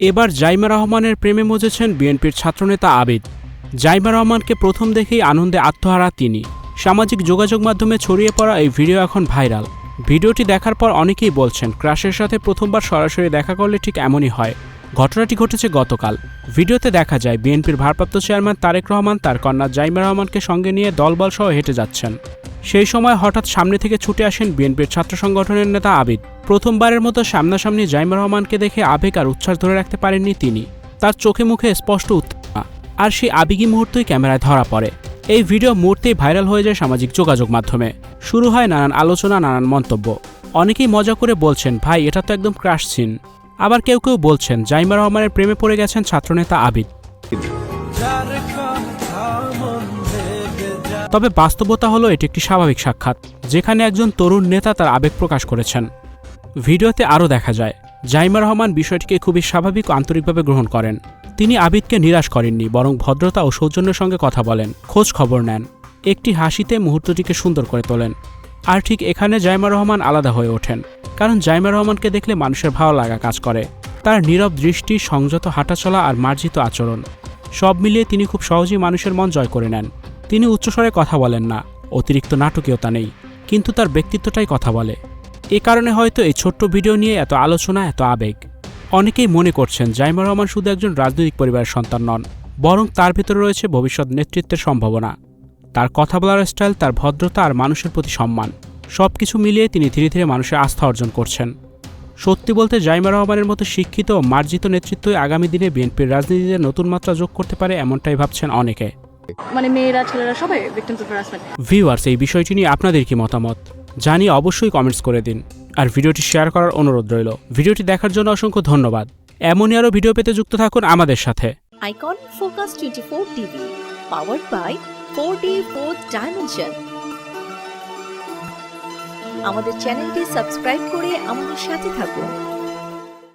এবার জাইমা রহমানের প্রেমে মজেছেন বিএনপির ছাত্রনেতা আবিদ। জাইমা রহমানকে প্রথম দেখেই আনন্দে আত্মহারা তিনি। সামাজিক যোগাযোগ মাধ্যমে ছড়িয়ে পড়া এই ভিডিও এখন ভাইরাল। ভিডিওটি দেখার পর অনেকেই বলছেন ক্রাশের সাথে প্রথমবার সরাসরি দেখা করলে ঠিক এমনই হয়। ঘটনাটি ঘটেছে গতকাল। ভিডিওতে দেখা যায় বিএনপির ভারপ্রাপ্ত চেয়ারম্যান তারেক রহমান তার কন্যা জাইমা রহমানকে সঙ্গে নিয়ে দলবল সহ হেঁটে যাচ্ছেন। সেই সময় হঠাৎ সামনে থেকে ছুটে আসেন বিএনপির ছাত্র সংগঠনের নেতা আবিদ। প্রথমবারের মতো সামনাসামনি জাইমা রহমানকে দেখে আবেগ আর উচ্ছ্বাস ধরে রাখতে পারেননি তিনি। তার চোখে মুখে স্পষ্ট উত্তেজনা, আর সেই আবেগী মুহূর্তই ক্যামেরায় ধরা পড়ে। এই ভিডিও মুহূর্তেই ভাইরাল হয়ে যায় সামাজিক যোগাযোগ মাধ্যমে। শুরু হয় নানান আলোচনা, নানান মন্তব্য। অনেকেই মজা করে বলছেন, ভাই এটা তো একদম ক্রাশ সিন। আবার কেউ কেউ বলছেন জাইমা রহমানের প্রেমে পড়ে গেছেন ছাত্রনেতা আবিদ। তবে বাস্তবতা হলো এটি একটি স্বাভাবিক সাক্ষাৎ, যেখানে একজন তরুণ নেতা তার আবেগ প্রকাশ করেছেন। ভিডিওতে আরও দেখা যায় জাইমা রহমান বিষয়টিকে খুবই স্বাভাবিক ও আন্তরিকভাবে গ্রহণ করেন। তিনি আবিদকে নিরাশ করেননি, বরং ভদ্রতা ও সৌজন্যের সঙ্গে কথা বলেন, খোঁজ খবর নেন, একটি হাসিতে মুহূর্তটিকে সুন্দর করে তোলেন। আর ঠিক এখানে জাইমা রহমান আলাদা হয়ে ওঠেন, কারণ জাইমা রহমানকে দেখলে মানুষের ভালো লাগা কাজ করে। তার নীরব দৃষ্টি, সংযত হাঁটাচলা আর মার্জিত আচরণ, সব মিলিয়ে তিনি খুব সহজেই মানুষের মন জয় করে নেন। তিনি উচ্চস্বরে কথা বলেন না, অতিরিক্ত নাটকীয়তা নেই, কিন্তু তার ব্যক্তিত্বটাই কথা বলে। এ কারণে হয়তো এই ছোট্ট ভিডিও নিয়ে এত আলোচনা, এত আবেগ। অনেকেই মনে করছেন জাইমা রহমান শুধু একজন রাজনৈতিক পরিবারের সন্তান নন, বরং তার ভিতরে রয়েছে ভবিষ্যৎ নেতৃত্বের সম্ভাবনা। তার কথা বলার স্টাইল, তার ভদ্রতা আর মানুষের প্রতি সম্মান, সবকিছু মিলিয়ে তিনি ধীরে ধীরে মানুষের আস্থা অর্জন করছেন। সত্যি বলতে জাইমা রহমানের মতো শিক্ষিত ও মার্জিত নেতৃত্বই আগামী দিনে বিএনপির রাজনীতিতে নতুন মাত্রা যোগ করতে পারে, এমনটাই ভাবছেন অনেকে। মানে মেয়েরা, ছেলেরা সবাই ভিকটিমস অফ হ্যারাসমেন্ট। ভিউয়ার্স, এই বিষয়টি নিয়ে আপনাদের কি মতামত জানিয়ে অবশ্যই কমেন্টস করে দিন, আর ভিডিওটি শেয়ার করার অনুরোধ রইল। ভিডিওটি দেখার জন্য অসংখ্য ধন্যবাদ। এমনই আরও ভিডিও পেতে যুক্ত থাকুন আমাদের সাথে। Icon focus 24 TV, powered by 4D Fourth Dimension। আমাদের চ্যানেলটি সাবস্ক্রাইব করে আমাদের সাথে থাকুন।